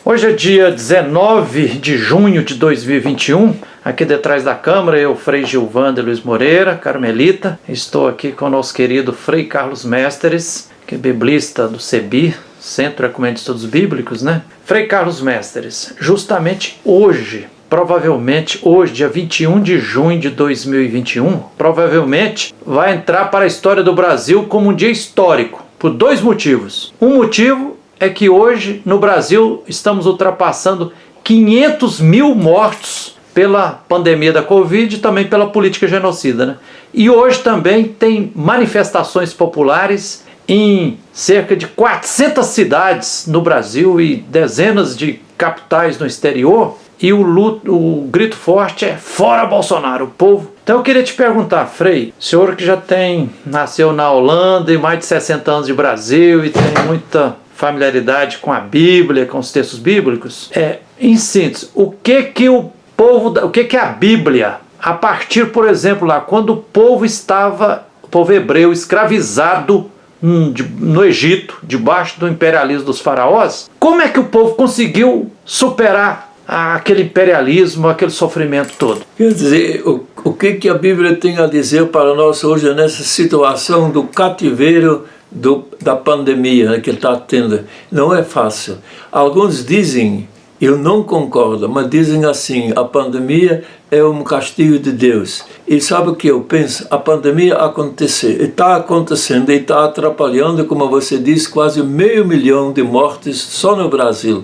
Hoje é dia 19 de junho de 2021, aqui detrás da câmera, eu, Frei Gilvander Luiz Moreira, Carmelita. Estou aqui com o nosso querido Frei Carlos Mestres, que é biblista do CEBI, Centro Ecumênico de Estudos Bíblicos, né? Frei Carlos Mestres, justamente hoje, provavelmente hoje, dia 21 de junho de 2021, provavelmente vai entrar para a história do Brasil como um dia histórico, por dois motivos. Um motivo é que hoje no Brasil estamos ultrapassando 500 mil mortos pela pandemia da Covid e também pela política genocida, né? E hoje também tem manifestações populares em cerca de 400 cidades no Brasil e dezenas de capitais no exterior, e o grito forte é fora Bolsonaro, o povo. Então eu queria te perguntar, Frei, senhor que já nasceu na Holanda e mais de 60 anos de Brasil e tem muita familiaridade com a Bíblia, com os textos bíblicos, em síntese, o que a Bíblia, a partir, por exemplo, lá, quando o povo hebreu escravizado no Egito, debaixo do imperialismo dos faraós, como é que o povo conseguiu superar aquele imperialismo, aquele sofrimento todo? Quer dizer, o que a Bíblia tem a dizer para nós hoje nessa situação do cativeiro da pandemia, que está tendo? Não é fácil. Alguns dizem, eu não concordo, mas dizem assim, a pandemia é um castigo de Deus. E sabe o que eu penso? A pandemia está acontecendo e está atrapalhando, como você disse, quase 500 mil de mortes só no Brasil.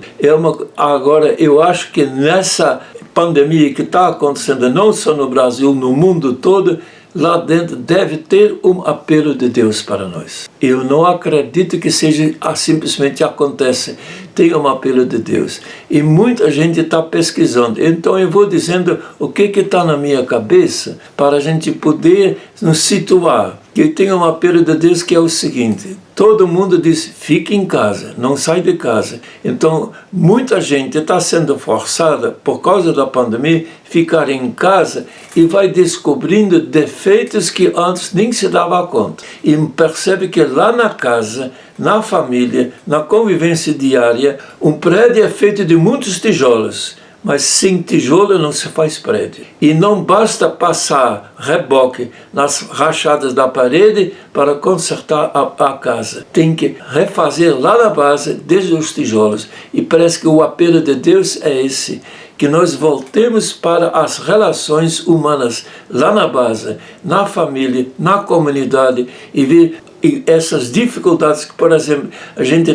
Agora, eu acho que nessa pandemia que está acontecendo, não só no Brasil, no mundo todo, lá dentro deve ter um apelo de Deus para nós. Eu não acredito que seja simplesmente acontece. Tem um apelo de Deus. E muita gente está pesquisando. Então eu vou dizendo o que está na minha cabeça para a gente poder nos situar. Que tem um apelo de Deus que é o seguinte: todo mundo diz, fique em casa, não sai de casa. Então, muita gente está sendo forçada, por causa da pandemia, ficar em casa e vai descobrindo defeitos que antes nem se dava conta. E percebe que lá na casa, na família, na convivência diária, um prédio é feito de muitos tijolos. Mas sem tijolo não se faz prédio. E não basta passar reboque nas rachadas da parede para consertar a casa. Tem que refazer lá na base, desde os tijolos. E parece que o apelo de Deus é esse, que nós voltemos para as relações humanas, lá na base, na família, na comunidade, e ver essas dificuldades que, por exemplo, a gente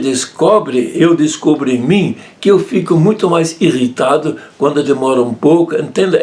eu descubro em mim, que eu fico muito mais irritado quando demora um pouco, entende?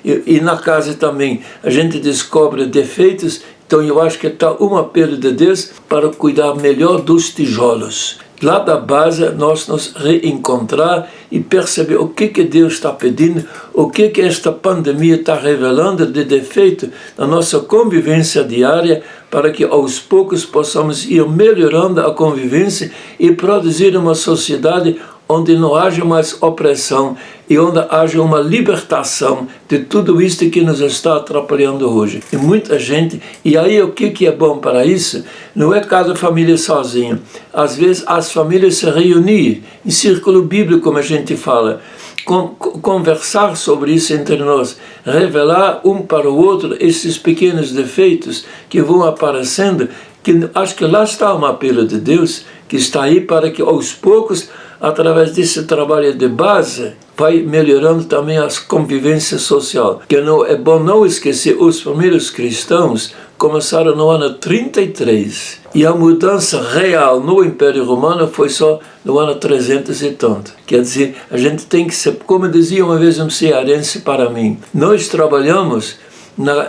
E na casa também a gente descobre defeitos. Então eu acho que está um apelo de Deus para cuidar melhor dos tijolos. Lá da base, nós nos reencontrar e perceber o que Deus está pedindo, o que esta pandemia está revelando de defeito na nossa convivência diária, para que aos poucos possamos ir melhorando a convivência e produzir uma sociedade onde não haja mais opressão e onde haja uma libertação de tudo isto que nos está atrapalhando hoje. E muita gente, e aí o que é bom para isso? Não é cada família sozinha. Às vezes as famílias se reunir em círculo bíblico, como a gente fala, conversar sobre isso entre nós, revelar um para o outro esses pequenos defeitos que vão aparecendo, que acho que lá está um apelo de Deus, que está aí para que aos poucos, através desse trabalho de base, vai melhorando também a convivência social. Que não, é bom não esquecer, os primeiros cristãos começaram no ano 33, e a mudança real no Império Romano foi só no ano 300 e tanto. Quer dizer, a gente tem que ser, como dizia uma vez um cearense para mim, nós trabalhamos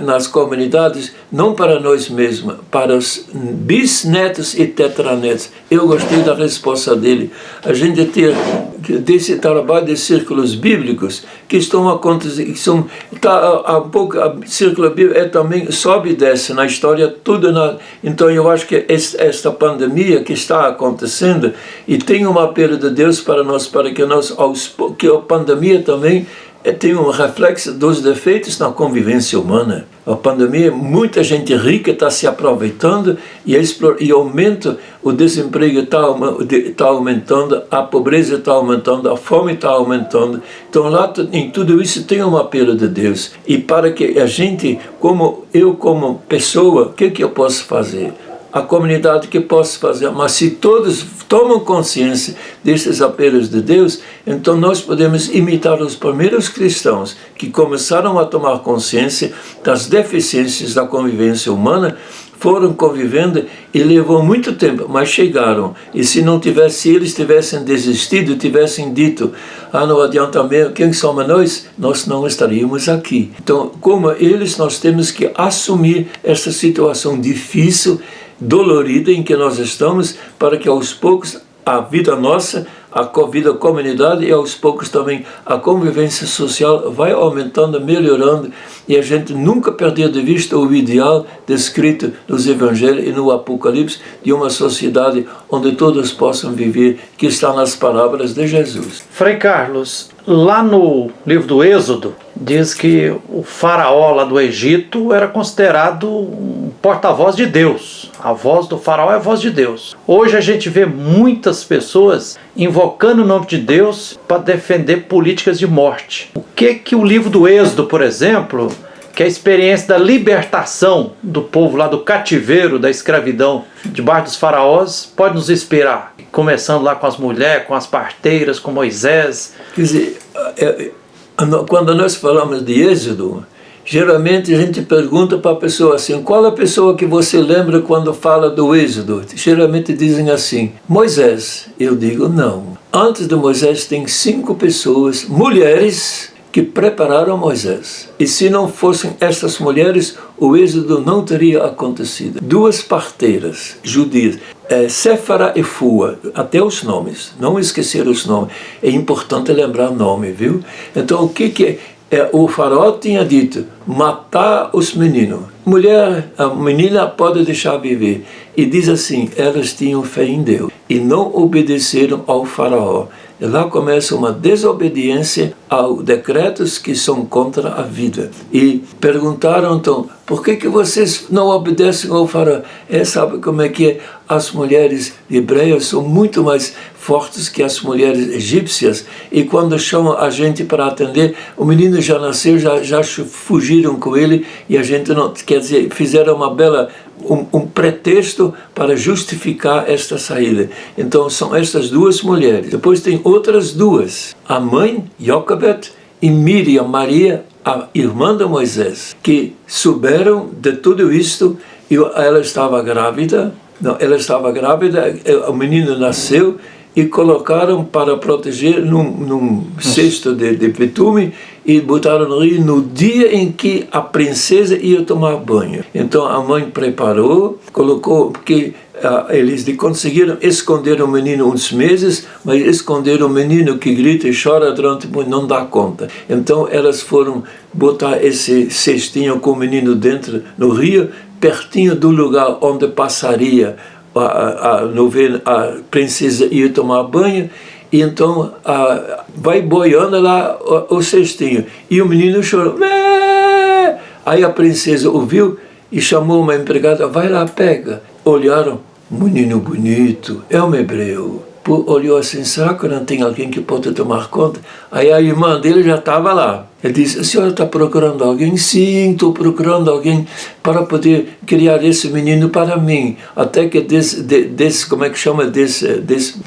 nas comunidades, não para nós mesmos, para os bisnetos e tetranetos. Eu gostei da resposta dele. A gente ter desse trabalho de círculos bíblicos que estão acontecendo, círculo bíblico também sobe e desce na história, tudo então eu acho que esta pandemia que está acontecendo, e tem um apelo de Deus para nós, para que que a pandemia também tem um reflexo dos defeitos na convivência humana. A pandemia, muita gente rica está se aproveitando e aumenta, o desemprego está aumentando, a pobreza está aumentando, a fome está aumentando. Então lá em tudo isso tem um apelo de Deus. E para que a gente, como pessoa, o que eu posso fazer? A comunidade que posso fazer, mas se todos tomam consciência desses apelos de Deus, então nós podemos imitar os primeiros cristãos que começaram a tomar consciência das deficiências da convivência humana, foram convivendo e levou muito tempo, mas chegaram. E se eles tivessem desistido, tivessem dito, não adianta mesmo, quem somos nós não estaríamos aqui. Então, como eles, nós temos que assumir essa situação difícil, dolorida em que nós estamos, para que aos poucos a vida nossa, a vida da comunidade e aos poucos também a convivência social vai aumentando, melhorando, e a gente nunca perder de vista o ideal descrito nos Evangelhos e no Apocalipse de uma sociedade onde todos possam viver, que está nas palavras de Jesus. Frei Carlos, lá no livro do Êxodo, diz que o faraó lá do Egito era considerado um porta-voz de Deus. A voz do faraó é a voz de Deus. Hoje a gente vê muitas pessoas invocando o nome de Deus para defender políticas de morte. O que o livro do Êxodo, por exemplo, que é a experiência da libertação do povo lá do cativeiro, da escravidão, debaixo dos faraós, pode nos inspirar? Começando lá com as mulheres, com as parteiras, com Moisés. Quer dizer, quando nós falamos de Êxodo, geralmente a gente pergunta para a pessoa assim, qual a pessoa que você lembra quando fala do Êxodo? Geralmente dizem assim, Moisés. Eu digo, não. Antes de Moisés tem 5 pessoas, mulheres, que prepararam Moisés. E se não fossem essas mulheres, o Êxodo não teria acontecido. 2 parteiras judias, Séfara e Fua, até os nomes, não esquecer os nomes. É importante lembrar o nome, viu? Então, o que o faraó tinha dito? Matar os meninos. A menina pode deixar viver. E diz assim, elas tinham fé em Deus e não obedeceram ao faraó. E lá começa uma desobediência aos decretos que são contra a vida. E perguntaram então, por que vocês não obedecem ao faraó? Sabe como é que é? As mulheres hebreias são muito mais fortes que as mulheres egípcias, e quando chamam a gente para atender, o menino já nasceu, já fugiram com ele, e a gente não, quer dizer, fizeram um pretexto para justificar esta saída. Então são estas 2 mulheres. Depois tem outras 2, a mãe, Joquebed, e Miriam, Maria, a irmã de Moisés, que souberam de tudo isto, e ela estava grávida, o menino nasceu, e colocaram para proteger num cesto de betume e botaram no rio no dia em que a princesa ia tomar banho. Então a mãe preparou, colocou, porque eles conseguiram esconder o menino uns meses, mas esconder o menino que grita e chora durante muito não dá conta. Então elas foram botar esse cestinho com o menino dentro no rio, pertinho do lugar onde passaria a princesa ia tomar banho, e então vai boiando lá o cestinho, e o menino chorou. Aí a princesa ouviu e chamou uma empregada, vai lá, pega. Olharam, menino bonito, é um hebreu. Olhou assim, será que não tem alguém que pode tomar conta? Aí a irmã dele já estava lá. Ele disse, a senhora está procurando alguém? Sim, estou procurando alguém para poder criar esse menino para mim. Até que como é que chama,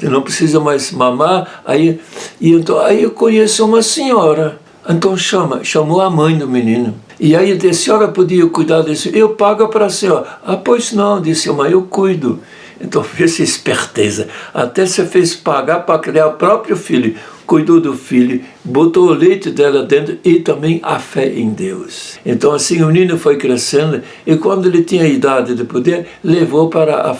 não precisa mais mamar. Aí eu conheço uma senhora. Então chamou a mãe do menino. E aí disse, a senhora podia cuidar desse? Eu pago para a senhora. Pois não, disse a mãe, eu cuido. Então fez esperteza, até se fez pagar para criar o próprio filho, cuidou do filho, botou o leite dela dentro e também a fé em Deus. Então assim o menino foi crescendo, e quando ele tinha a idade de poder, levou para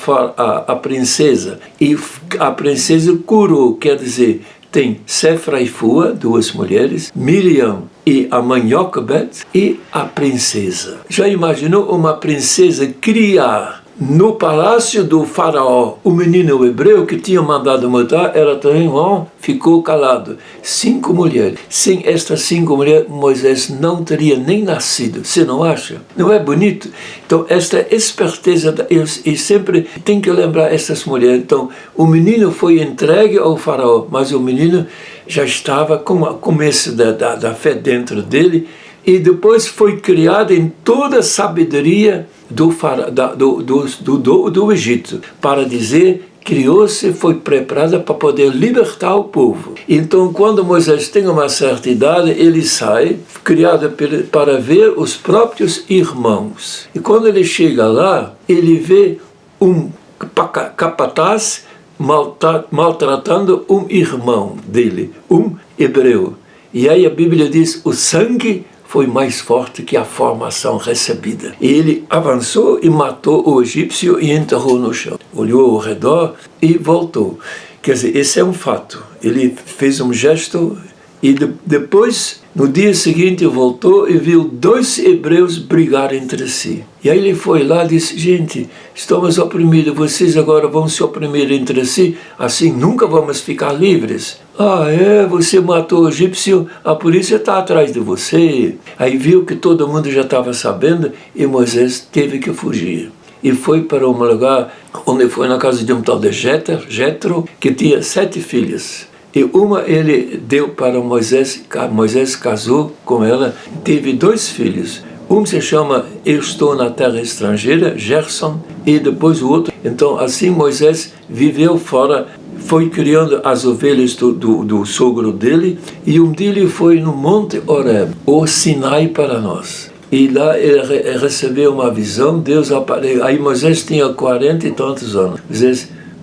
a princesa, e a princesa curou, quer dizer, tem Séfara e Fua, 2 mulheres, Miriam e a mãe Joquebed e a princesa. Já imaginou uma princesa criar no palácio do faraó, o menino hebreu que tinha mandado matar, ela também ficou calado. 5 mulheres. Sem estas 5 mulheres, Moisés não teria nem nascido. Você não acha? Não é bonito? Então, esta esperteza, e sempre tem que lembrar essas mulheres. Então, o menino foi entregue ao faraó, mas o menino já estava com o começo da fé dentro dele, e depois foi criado em toda a sabedoria do Egito, para dizer, criou-se, foi preparada para poder libertar o povo. Então, quando Moisés tem uma certa idade, ele sai, criado para ver os próprios irmãos. E quando ele chega lá, ele vê um capataz maltratando um irmão dele, um hebreu. E aí a Bíblia diz, o sangue foi mais forte que a formação recebida. E ele avançou e matou o egípcio e enterrou no chão. Olhou ao redor e voltou. Quer dizer, esse é um fato. Ele fez um gesto e depois, no dia seguinte, voltou e viu 2 hebreus brigar entre si. E aí ele foi lá e disse, gente, estamos oprimidos, vocês agora vão se oprimir entre si, assim nunca vamos ficar livres. Ah, você matou o egípcio, a polícia está atrás de você. Aí viu que todo mundo já estava sabendo e Moisés teve que fugir. E foi para um lugar onde foi na casa de um tal de Jetro, que tinha 7 filhas. E uma ele deu para Moisés, Moisés casou com ela, teve 2 filhos. Um se chama Eu Estou na Terra Estrangeira, Gerson, e depois o outro. Então assim Moisés viveu fora, foi criando as ovelhas do sogro dele, e um dia ele foi no Monte Horeb, o Sinai para nós. E lá ele recebeu uma visão, Deus apareceu. Aí Moisés tinha 40 e tantos anos.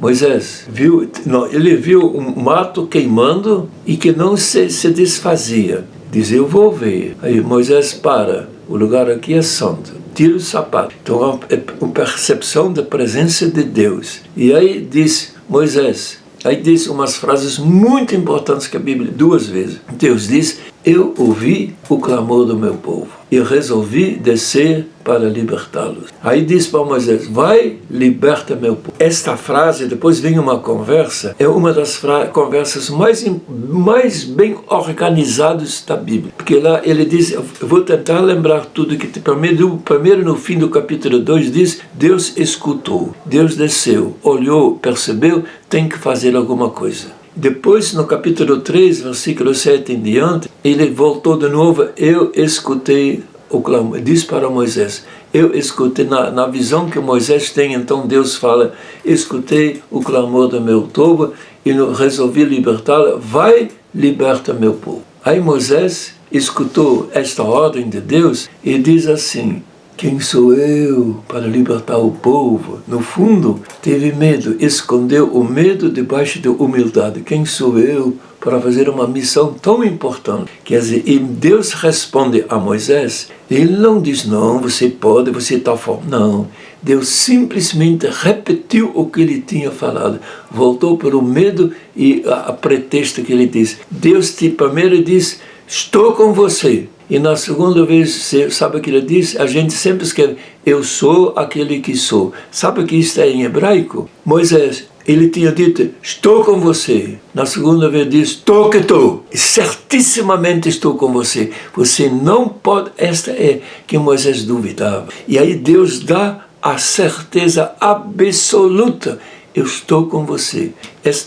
Moisés viu, ele viu um mato queimando e que não se desfazia. Diz, eu vou ver. Aí Moisés para, o lugar aqui é santo. Tira o sapato. Então é uma percepção da presença de Deus. E aí diz Moisés, aí diz umas frases muito importantes que a Bíblia, 2 vezes. Deus diz, eu ouvi o clamor do meu povo e resolvi descer para libertá-los. Aí diz para Moisés, vai, liberta meu povo. Esta frase, depois vem uma conversa, é uma das conversas mais bem organizadas da Bíblia. Porque lá ele diz, eu vou tentar lembrar tudo que primeiro no fim do capítulo 2 diz, Deus escutou, Deus desceu, olhou, percebeu, tem que fazer alguma coisa. Depois, no capítulo 3, versículo 7 em diante, ele voltou de novo, eu escutei o clamor, diz para Moisés, eu escutei, na visão que Moisés tem, então Deus fala, escutei o clamor do meu povo e resolvi libertá-lo, vai, liberta meu povo. Aí Moisés escutou esta ordem de Deus e diz assim, quem sou eu para libertar o povo? No fundo, teve medo, escondeu o medo debaixo da humildade. Quem sou eu para fazer uma missão tão importante? Quer dizer, e Deus responde a Moisés, ele não diz, não, você pode, você está fora. Não, Deus simplesmente repetiu o que ele tinha falado. Voltou para o medo e a pretexto que ele diz. Deus primeiro diz, estou com você. E na segunda vez, você sabe o que ele diz? A gente sempre escreve, eu sou aquele que sou. Sabe o que isso é em hebraico? Moisés, ele tinha dito, estou com você. Na segunda vez diz, estou que estou. Certissimamente estou com você. Você não pode, esta é que Moisés duvidava. E aí Deus dá a certeza absoluta. Eu estou com você.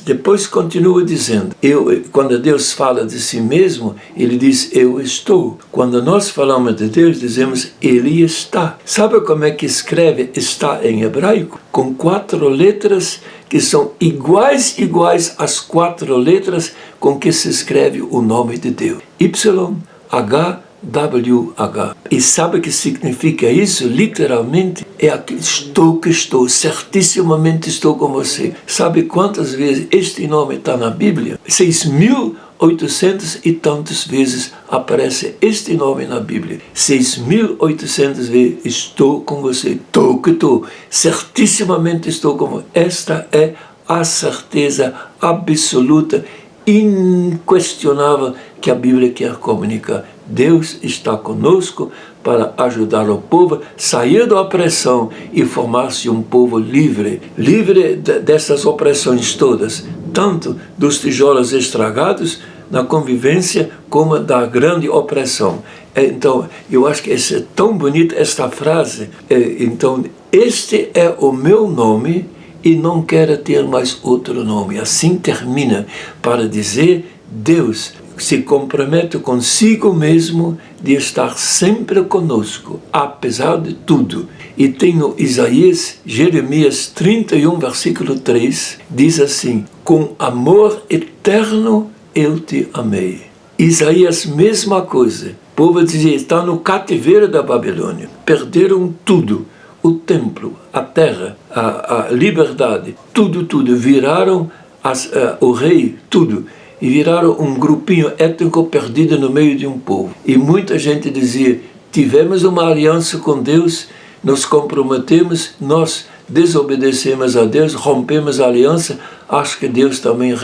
Depois continua dizendo, quando Deus fala de si mesmo, ele diz, eu estou. Quando nós falamos de Deus, dizemos, ele está. Sabe como é que escreve está em hebraico? Com 4 letras que são iguais às 4 letras com que se escreve o nome de Deus. YHWH. E sabe o que significa isso? Literalmente, é aqui, estou que estou, certissimamente estou com você. Sabe quantas vezes este nome está na Bíblia? 6.800 e tantas vezes aparece este nome na Bíblia. 6.800 vezes, estou com você, estou que estou, certissimamente estou com você. Esta é a certeza absoluta, inquestionável que a Bíblia quer comunicar. Deus está conosco para ajudar o povo a sair da opressão e formar-se um povo livre, livre dessas opressões todas, tanto dos tijolos estragados na convivência como da grande opressão. Então, eu acho que é tão bonita esta frase. Então, este é o meu nome e não quero ter mais outro nome. Assim termina, para dizer, Deus se compromete consigo mesmo de estar sempre conosco, apesar de tudo. E tem no Jeremias 31, versículo 3, diz assim: com amor eterno eu te amei. Isaías, mesma coisa. O povo dizia, está no cativeiro da Babilônia. Perderam tudo. O templo, a terra, a liberdade, tudo. Viraram o rei, tudo. E viraram um grupinho étnico perdido no meio de um povo. E muita gente dizia, tivemos uma aliança com Deus, nos comprometemos, nós desobedecemos a Deus, rompemos a aliança, acho que Deus também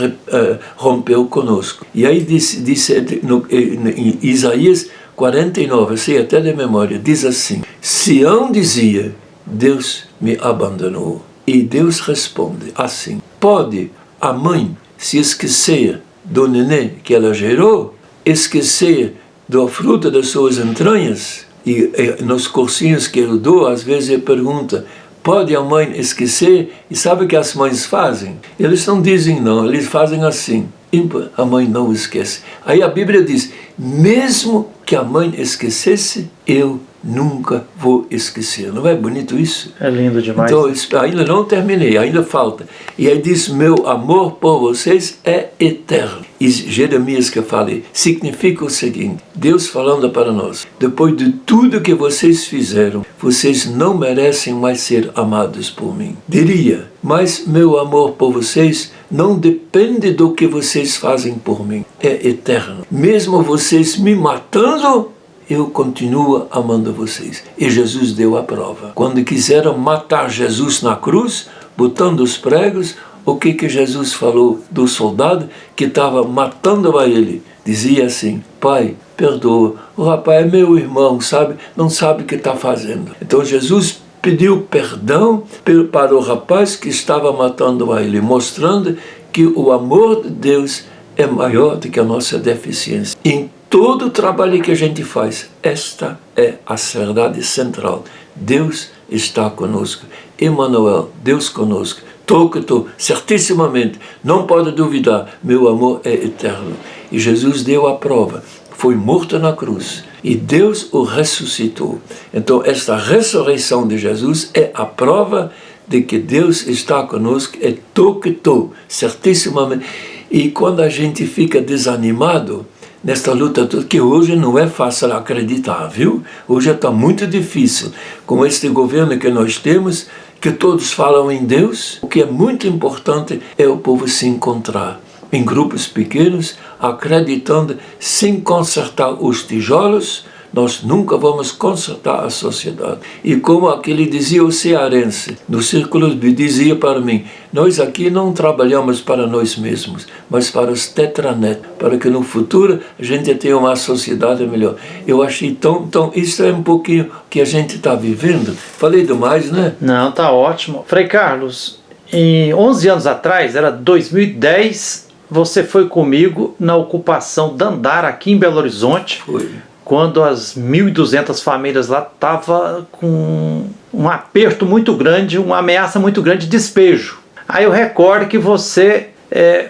rompeu conosco. E aí diz em Isaías 49, sei até de memória, diz assim: Sião dizia, Deus me abandonou. E Deus responde assim: pode a mãe se esquecer do neném que ela gerou, esquecer do fruto das suas entranhas? E nos cursinhos que eu dou, às vezes eu pergunto, pode a mãe esquecer? E sabe o que as mães fazem? Eles não dizem não, eles fazem assim: a mãe não esquece. Aí a Bíblia diz, mesmo que a mãe esquecesse, eu nunca vou esquecer. Não é bonito isso? É lindo demais. Então, ainda não terminei, ainda falta. E aí diz, meu amor por vocês é eterno. E Jeremias que eu falei, significa o seguinte, Deus falando para nós, depois de tudo que vocês fizeram, vocês não merecem mais ser amados por mim. Diria, mas meu amor por vocês não depende do que vocês fazem por mim. É eterno. Mesmo vocês me matando, eu continuo amando vocês. E Jesus deu a prova. Quando quiseram matar Jesus na cruz, botando os pregos, o que Jesus falou do soldado que estava matando a ele? Dizia assim, Pai, perdoa, o rapaz é meu irmão, sabe? Não sabe o que está fazendo. Então Jesus pediu perdão para o rapaz que estava matando a ele, mostrando que o amor de Deus é maior do que a nossa deficiência. Em todo o trabalho que a gente faz, esta é a verdade central. Deus está conosco. Emmanuel, Deus conosco. Tô, certissimamente, não pode duvidar, meu amor é eterno. E Jesus deu a prova, foi morto na cruz, e Deus o ressuscitou. Então, esta ressurreição de Jesus é a prova de que Deus está conosco, é tô, certissimamente. E quando a gente fica desanimado nesta luta, que hoje não é fácil acreditar, viu? Hoje está muito difícil, com este governo que nós temos, que todos falam em Deus. O que é muito importante é o povo se encontrar em grupos pequenos, acreditando, sem consertar os tijolos, nós nunca vamos consertar a sociedade. E como aquele dizia o cearense, no círculo dizia para mim, nós aqui não trabalhamos para nós mesmos, mas para os tetranet, para que no futuro a gente tenha uma sociedade melhor. Eu achei tão isso é um pouquinho que a gente está vivendo. Falei demais, né? Não, tá ótimo. Frei Carlos, em 11 anos atrás, era 2010, você foi comigo na ocupação Dandara, aqui em Belo Horizonte. Foi. Quando as 1.200 famílias lá estavam com um aperto muito grande, uma ameaça muito grande de despejo. Aí eu recordo que você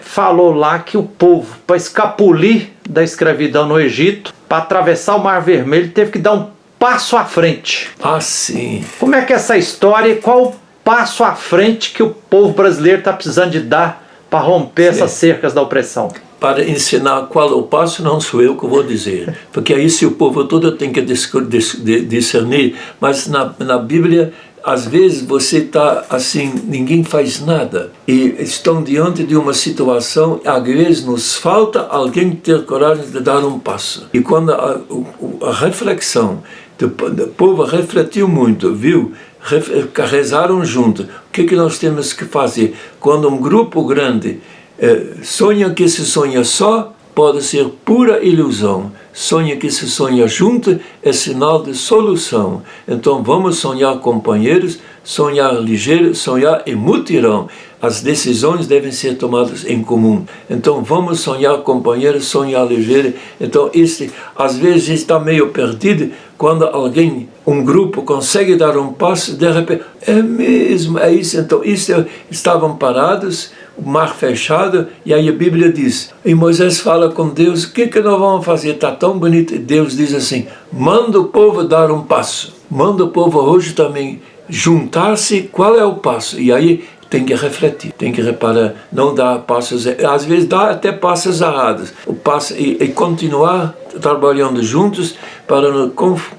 falou lá que o povo, para escapulir da escravidão no Egito, para atravessar o Mar Vermelho, teve que dar um passo à frente. Ah, sim. Como é que é essa história e qual o passo à frente que o povo brasileiro está precisando de dar para romper essas cercas da opressão? Para ensinar qual o passo, não sou eu que vou dizer, porque aí se o povo todo tem que discernir, mas na Bíblia, às vezes você está assim, ninguém faz nada, e estão diante de uma situação, às vezes nos falta alguém ter coragem de dar um passo. E quando a reflexão do povo refletiu muito, viu? Rezaram junto, o que nós temos que fazer? Quando um grupo grande sonha que se sonha só, pode ser pura ilusão. sonho que se sonha junto é sinal de solução. Então vamos sonhar companheiros, sonhar ligeiro, sonhar em mutirão. As decisões devem ser tomadas em comum. Então vamos sonhar companheiros, sonhar ligeiro. Então às vezes está meio perdido quando alguém, um grupo consegue dar um passo, de repente, é mesmo, é isso. Então estavam parados, o mar fechado, e aí a Bíblia diz, e Moisés fala com Deus, o que nós vamos fazer? Está tão bonito. E Deus diz assim, manda o povo dar um passo. Manda o povo hoje também juntar-se, qual é o passo? E aí tem que refletir, tem que reparar, não dar passos, às vezes dá até passos errados, o passo, e continuar trabalhando juntos para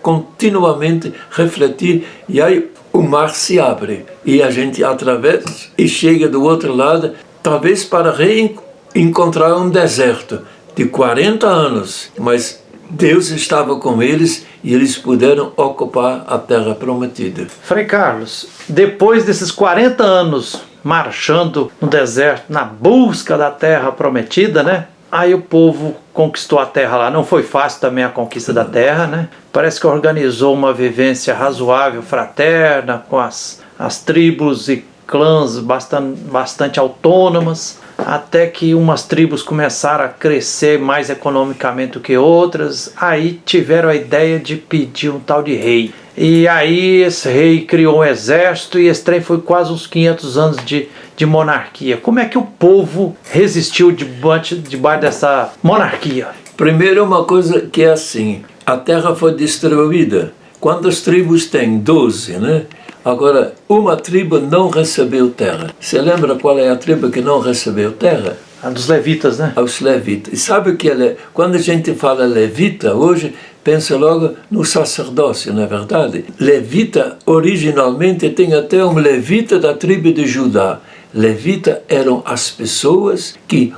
continuamente refletir, e aí o mar se abre, e a gente atravessa e chega do outro lado, talvez para reencontrar um deserto de 40 anos, mas Deus estava com eles e eles puderam ocupar a terra prometida. Frei Carlos, depois desses 40 anos marchando no deserto, na busca da terra prometida, né? Aí o povo conquistou a terra lá. Não foi fácil também a conquista da terra, né? Parece que organizou uma vivência razoável, fraterna, com as tribos e clãs bastante autônomas, até que umas tribos começaram a crescer mais economicamente do que outras, aí tiveram a ideia de pedir um tal de rei. E aí esse rei criou um exército e esse trem foi quase uns 500 anos de monarquia. Como é que o povo resistiu debaixo dessa monarquia? Primeiro, uma coisa que é assim, a terra foi distribuída. Quantas tribos tem? 12, né? Agora, uma tribo não recebeu terra. Você lembra qual é a tribo que não recebeu terra? A dos levitas, né? Os levitas. E sabe o que quando a gente fala levita, hoje, pensa logo no sacerdócio, não é verdade? Levita, originalmente, tem até um levita da tribo de Judá. Levita eram as pessoas que,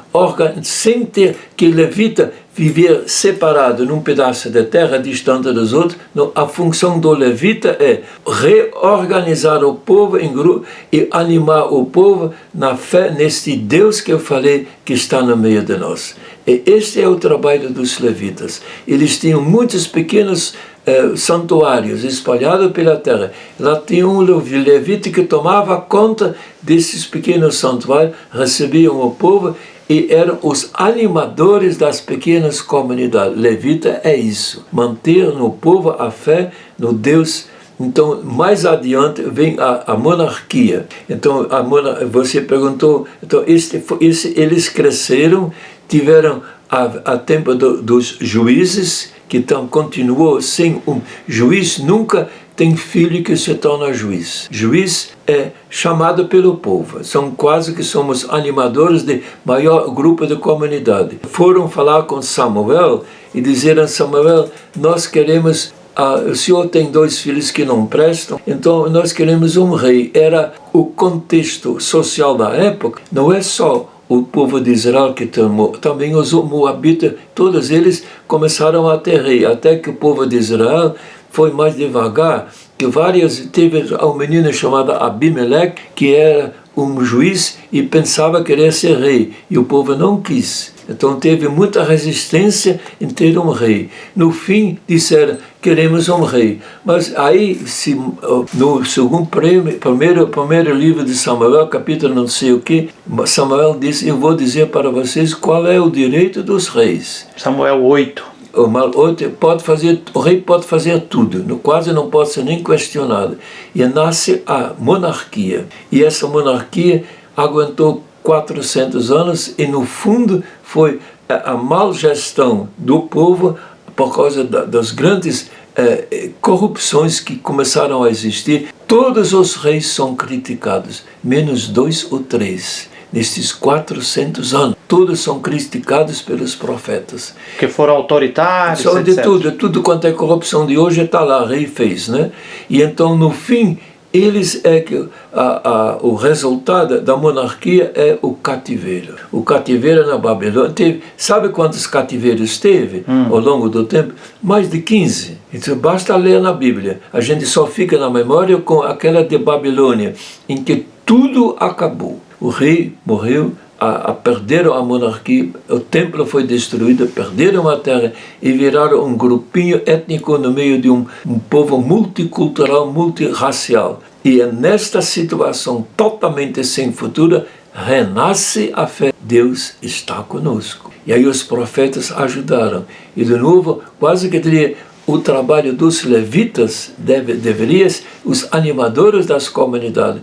sem ter que levita viver separado num pedaço de terra distante dos outros, a função do levita é reorganizar o povo em grupo e animar o povo na fé neste Deus que eu falei que está no meio de nós. E este é o trabalho dos levitas. Eles tinham muitos pequenos santuários espalhados pela terra. Lá tinha um levita que tomava conta desses pequenos santuários, recebiam o povo e eram os animadores das pequenas comunidades. Levita é isso, manter no povo a fé no Deus. Então, mais adiante vem a monarquia. Então, você perguntou, então eles cresceram, tiveram a tempo dos juízes, que então continuou sem um juiz, nunca tem filho que se torna juiz. Juiz é chamado pelo povo. São quase que somos animadores de maior grupo de comunidade. Foram falar com Samuel e dizeram a Samuel, nós queremos, o senhor tem 2 filhos que não prestam, então nós queremos um rei. Era o contexto social da época, não é só o povo de Israel que tomou, também os moabitas, todos eles começaram a ter rei, até que o povo de Israel foi mais devagar, que teve um menino chamado Abimeleque, que era um juiz e pensava querer ser rei, e o povo não quis. Então teve muita resistência em ter um rei. No fim disseram, queremos um rei. Mas aí, no primeiro livro de Samuel, capítulo não sei o que, Samuel disse, eu vou dizer para vocês qual é o direito dos reis. Samuel 8. O rei pode fazer tudo, quase não pode ser nem questionado. E nasce a monarquia. E essa monarquia aguentou 400 anos e, no fundo, foi a má gestão do povo por causa das grandes corrupções que começaram a existir. Todos os reis são criticados, menos 2 ou 3. Nestes 400 anos, todos são criticados pelos profetas. Que foram autoritários, são de tudo quanto é corrupção de hoje está lá, rei fez, né? E então, no fim, o resultado da monarquia é o cativeiro. O cativeiro na Babilônia sabe quantos cativeiros teve ao longo do tempo? Mais de 15. Então basta ler na Bíblia. A gente só fica na memória com aquela de Babilônia, em que tudo acabou. O rei morreu, perderam a monarquia, o templo foi destruído, perderam a terra e viraram um grupinho étnico no meio de um povo multicultural, multirracial. E é nesta situação totalmente sem futuro, renasce a fé. Deus está conosco. E aí os profetas ajudaram. E de novo, quase que diria, o trabalho dos levitas deveria, os animadores das comunidades,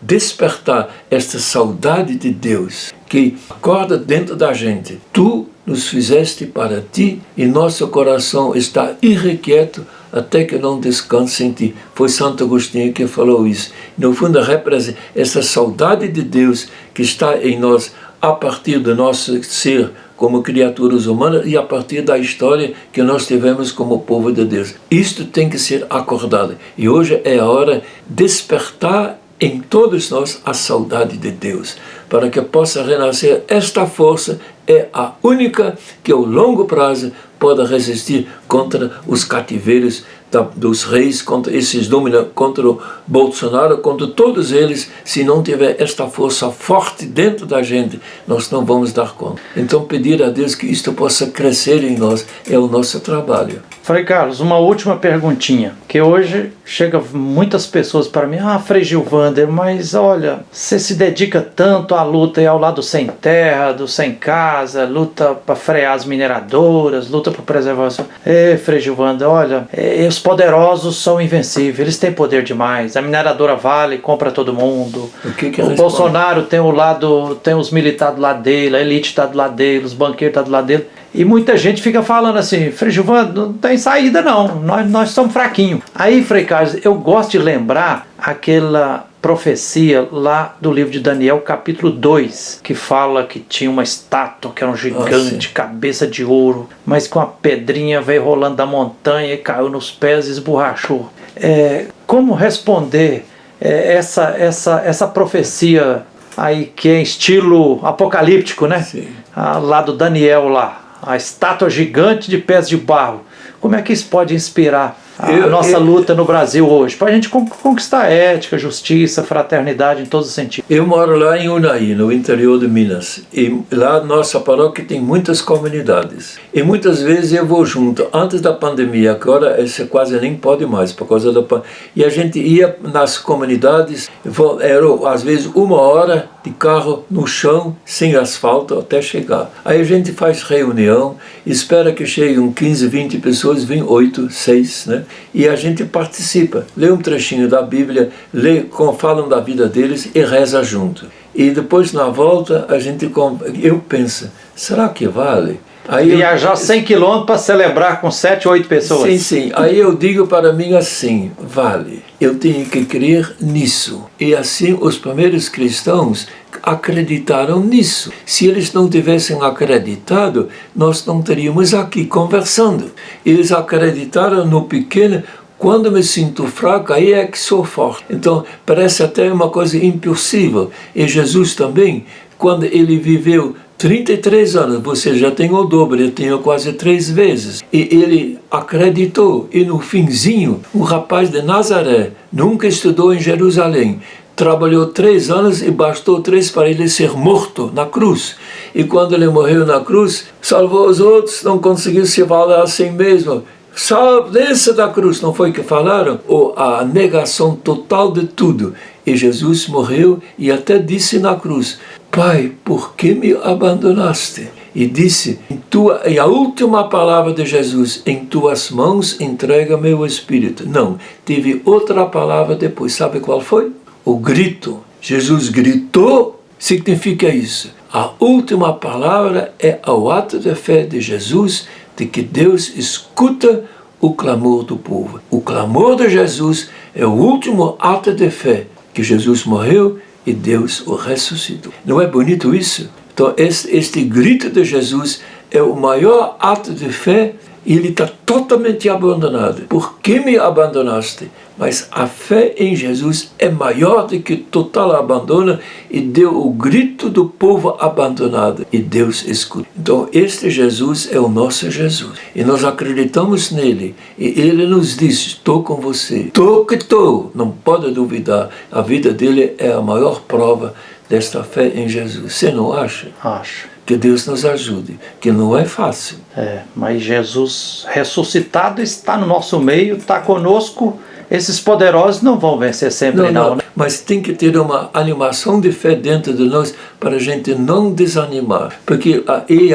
despertar esta saudade de Deus que acorda dentro da gente. Tu nos fizeste para ti e nosso coração está irrequieto até que não descanse em ti. Foi Santo Agostinho que falou isso. No fundo, representa essa saudade de Deus que está em nós a partir do nosso ser como criaturas humanas e a partir da história que nós tivemos como povo de Deus. Isto tem que ser acordado. E hoje é a hora de despertar em todos nós a saudade de Deus, para que possa renascer. Esta força é a única que, ao longo prazo, pode resistir contra os cativeiros dos reis, contra esses dominantes, contra o Bolsonaro, contra todos eles. Se não tiver esta força forte dentro da gente, nós não vamos dar conta. Então, pedir a Deus que isto possa crescer em nós é o nosso trabalho. Frei Carlos, uma última perguntinha, que hoje chega muitas pessoas para mim, Frei Gilvander, mas olha, você se dedica tanto à luta e ao lado sem terra, do sem casa, luta para frear as mineradoras, luta por preservação. Frei Gilvander, olha, os poderosos são invencíveis, eles têm poder demais, a mineradora Vale compra todo mundo, o Bolsonaro tem tem os militares do lado dele, a elite está do lado dele, os banqueiros estão do lado dele. E muita gente fica falando assim, Frei Gilvander, não tem saída não, nós somos fraquinhos. Aí, Frei Carlos, eu gosto de lembrar aquela profecia lá do livro de Daniel, capítulo 2, que fala que tinha uma estátua, que era um gigante, cabeça de ouro, mas com a pedrinha veio rolando da montanha e caiu nos pés e esborrachou. Como responder essa profecia aí que é em estilo apocalíptico, né? Sim. Lá do Daniel lá. A estátua gigante de pés de barro. Como é que isso pode inspirar a nossa luta no Brasil hoje? Para a gente conquistar ética, justiça, fraternidade em todos os sentidos. Eu moro lá em Unai, no interior de Minas. E lá nossa paróquia tem muitas comunidades. E muitas vezes eu vou junto. Antes da pandemia, agora você quase nem pode mais por causa da pandemia. E a gente ia nas comunidades, era às vezes 1 hora de carro no chão, sem asfalto, até chegar. Aí a gente faz reunião, espera que cheguem 15, 20 pessoas, vêm 8, 6, né? E a gente participa, lê um trechinho da Bíblia, falam da vida deles e reza junto. E depois, na volta, eu penso, será que vale? Aí viajar 100 quilômetros para celebrar com 7 ou 8 pessoas. Sim. Aí eu digo para mim assim, vale. Eu tenho que crer nisso. E assim os primeiros cristãos acreditaram nisso. Se eles não tivessem acreditado, nós não estaríamos aqui conversando. Eles acreditaram no pequeno. Quando me sinto fraco, aí é que sou forte. Então, parece até uma coisa impossível. E Jesus também, quando ele viveu 33 anos, você já tem o dobro, eu tenho quase 3 vezes. E ele acreditou. E no finzinho, o rapaz de Nazaré nunca estudou em Jerusalém. Trabalhou 3 anos e bastou 3 para ele ser morto na cruz. E quando ele morreu na cruz, salvou os outros, não conseguiu se valer assim mesmo. Desça da cruz, não foi o que falaram? Ou a negação total de tudo. E Jesus morreu e até disse na cruz, Pai, por que me abandonaste? E disse, e a última palavra de Jesus, em tuas mãos entrega meu espírito. Não, teve outra palavra depois, sabe qual foi? O grito. Jesus gritou, significa isso. A última palavra é o ato de fé de Jesus, de que Deus escuta o clamor do povo. O clamor de Jesus é o último ato de fé, que Jesus morreu e Deus o ressuscitou. Não é bonito isso? Então este grito de Jesus é o maior ato de fé e ele está totalmente abandonado. Por que me abandonaste? Mas a fé em Jesus é maior do que total abandono e deu o grito do povo abandonado e Deus escuta. Então este Jesus é o nosso Jesus e nós acreditamos nele e ele nos diz, estou com você, estou, não pode duvidar, a vida dele é a maior prova desta fé em Jesus. Você não acha? Acho. Que Deus nos ajude, que não é fácil. Mas Jesus ressuscitado está no nosso meio, está conosco. Esses poderosos não vão vencer sempre, não, né? Mas tem que ter uma animação de fé dentro de nós para a gente não desanimar. Porque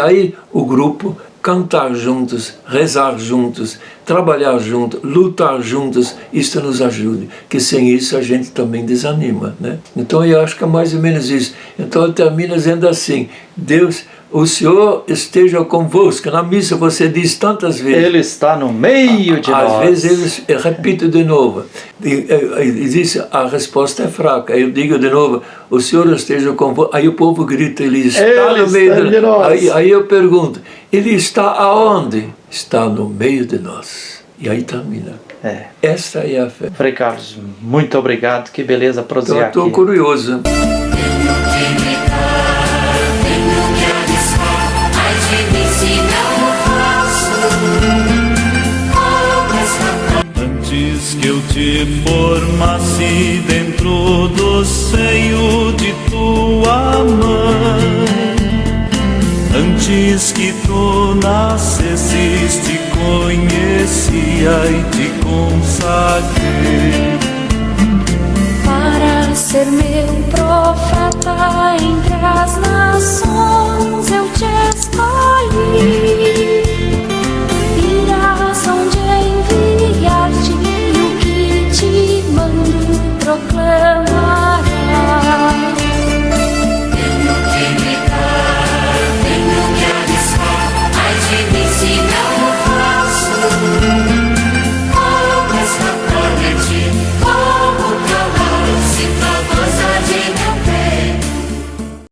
aí o grupo, cantar juntos, rezar juntos, trabalhar juntos, lutar juntos, isso nos ajuda. Que sem isso a gente também desanima, né? Então eu acho que é mais ou menos isso. Então ele termina dizendo assim: Deus, o Senhor esteja convosco. Na missa você diz tantas vezes. Ele está no meio de nós. Às vezes eu repito de novo. E diz, a resposta é fraca. Aí eu digo de novo: o Senhor esteja convosco. Aí o povo grita: Ele está no meio de nós. Aí eu pergunto: Ele está aonde? Está no meio de nós. E aí termina. Esta é a fé. Frei Carlos, muito obrigado. Que beleza prosear aqui. Estou curioso. Antes que eu te formasse dentro do seio de tua mãe, antes que tu nascesses, te conhecia e te consagrei para ser meu profeta